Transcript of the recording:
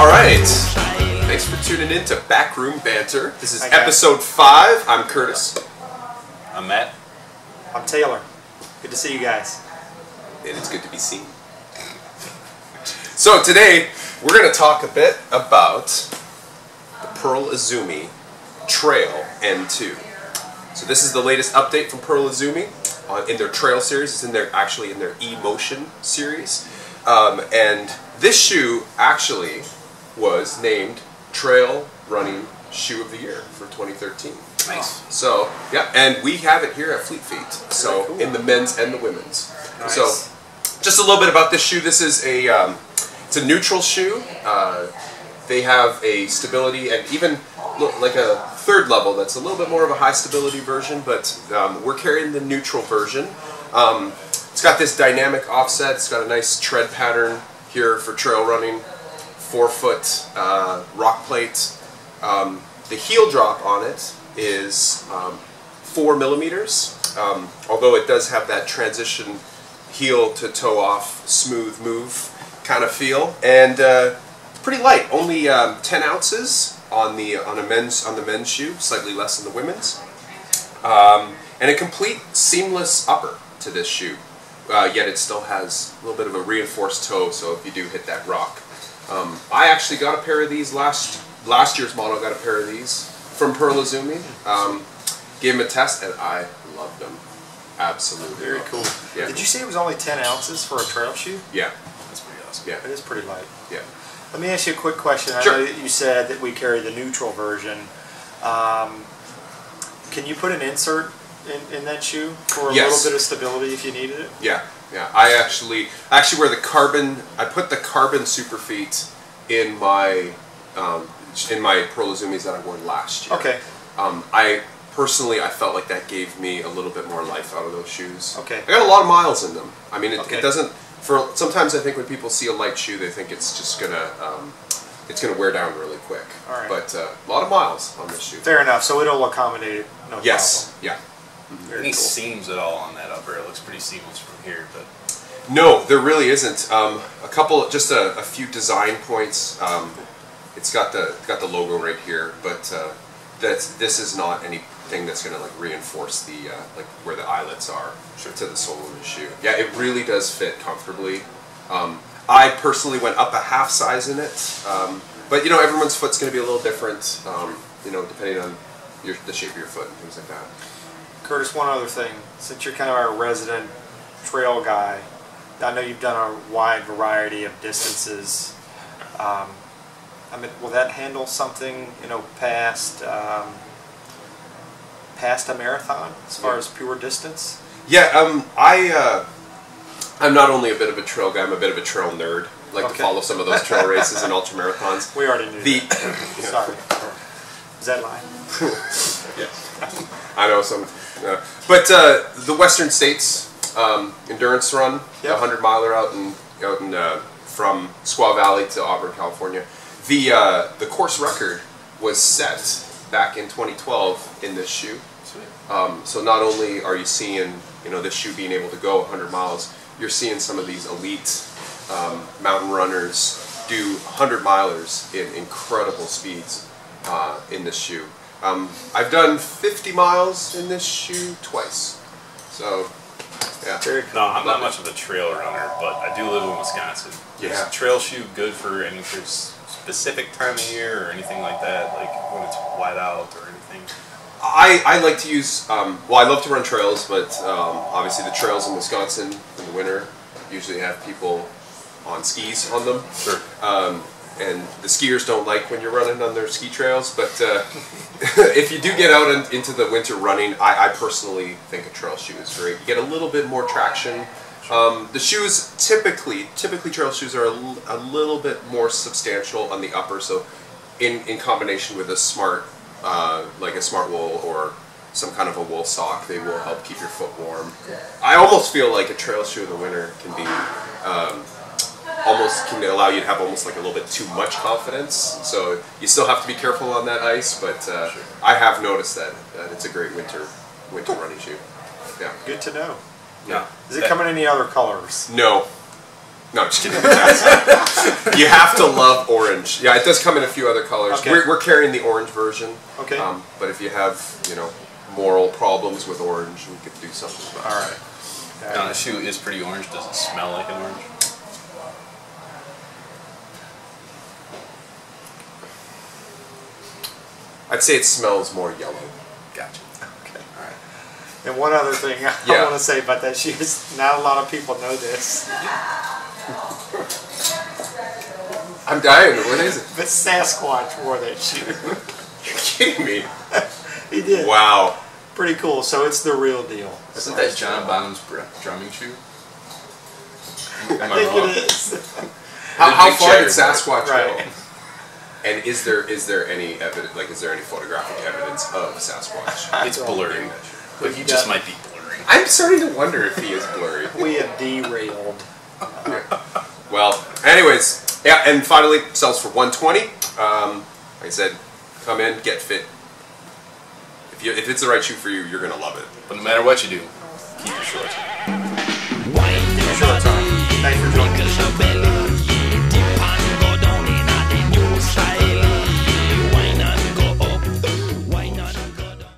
Alright, thanks for tuning in to Room Banter. This is episode 5. I'm Curtis. I'm Matt. I'm Taylor. Good to see you guys. And it's good to be seen. So today, we're going to talk a bit about the Pearl Izumi Trail N2. So this is the latest update from Pearl Izumi in their trail series. It's in their E-Motion series. And this shoe actually was named Trail Running Shoe of the Year for 2013. Nice. So, yeah, and we have it here at Fleet Feet. So, cool. In the men's and the women's. Nice. So, just a little bit about this shoe. This is a it's a neutral shoe. They have a stability and even like a third level that's a little bit more of a high stability version, but we're carrying the neutral version. It's got this dynamic offset. It's got a nice tread pattern here for trail running. 4-foot rock plate. The heel drop on it is 4 millimeters. Although it does have that transition heel to toe off smooth move kind of feel, and pretty light. Only 10 ounces on the men's shoe, slightly less than the women's. And a complete seamless upper to this shoe. Yet it still has a little bit of a reinforced toe, so if you do hit that rock. I actually got a pair of these last year's model. Got a pair of these from Pearl Izumi. Gave them a test, and I loved them. Absolutely. Very cool. Yeah. Did you say it was only 10 ounces for a trail shoe? Yeah. That's pretty awesome. Yeah. It is pretty light. Yeah. Let me ask you a quick question. Sure. I know that you said that we carry the neutral version. Can you put an insert in that shoe for a little bit of stability if you needed it? Yeah. Yeah, I actually wear the carbon. I put the carbon Superfeet in my Pearl Izumis that I wore last year. Okay. I felt like that gave me a little bit more life out of those shoes. Okay. I got a lot of miles in them. I mean, it doesn't. Sometimes I think when people see a light shoe, they think it's just gonna wear down really quick. All right. But a lot of miles on this shoe. Fair enough. So it'll accommodate it. No problem. Yes. Yeah. Any seams at all on that upper? It looks pretty seamless from here, but no, there really isn't. Just a few design points. It's got the logo right here, but this is not anything that's going to like reinforce the like where the eyelets are to the sole of the shoe. Yeah, it really does fit comfortably. I personally went up a half size in it, but you know everyone's foot's going to be a little different. You know, depending on the shape of your foot and things like that. Curtis, one other thing. Since you're kind of our resident trail guy, I know you've done a wide variety of distances. I mean, will that handle something, you know, past a marathon as far as pure distance? Yeah, I'm not only a bit of a trail guy, I'm a bit of a trail nerd. I like to follow some of those trail races and ultra marathons. We already knew that. Sorry. Is that line? Yeah. I know some. But the Western States endurance run, the 100-miler out in from Squaw Valley to Auburn, California. The course record was set back in 2012 in this shoe. So not only are you seeing this shoe being able to go 100 miles, you're seeing some of these elite mountain runners do 100-milers in incredible speeds in this shoe. I've done 50 miles in this shoe twice. So, yeah. No, I'm not much of a trail runner, but I do live in Wisconsin. Is a trail shoe good for any specific time of year or anything like that, like when it's wide out or anything? I like to use, well, I love to run trails, but obviously the trails in Wisconsin in the winter usually have people on skis on them. Sure. And the skiers don't like when you're running on their ski trails, but if you do get out into the winter running, I personally think a trail shoe is great. You get a little bit more traction. The shoes, typically trail shoes are a little bit more substantial on the upper, so in combination with a smart, like a smart wool or some kind of a wool sock, they will help keep your foot warm. I almost feel like a trail shoe in the winter can be can allow you to have almost like a little bit too much confidence. So you still have to be careful on that ice, but I have noticed that it's a great winter running shoe. Yeah. Good to know. Yeah. Does it come in any other colors? No. No, just kidding. You have to love orange. Yeah, it does come in a few other colors. Okay. We're carrying the orange version. Okay. But if you have, moral problems with orange, we could do something about it. All right. Now, the shoe is pretty orange. Does it smell like an orange? I'd say it smells more yellow. Gotcha. Okay. All right. And one other thing I want to say about that shoe is not a lot of people know this. I'm dying. What is it? But Sasquatch wore that shoe. You're kidding me. He did. Wow. Pretty cool. So it's the real deal. Isn't that John Bonham's drumming shoe? Am I I think wrong? it is. How far did Cheddar, Sasquatch go? Right. And is there any evidence? Like, is there any photographic evidence of Sasquatch? It's blurry, but he just might be blurry. I'm starting to wonder if he is blurry. We have derailed. Well, anyways, yeah, and finally sells for $120. Like I said, come in, get fit. If it's the right shoe for you, you're gonna love it. But no matter what you do, keep your shorts.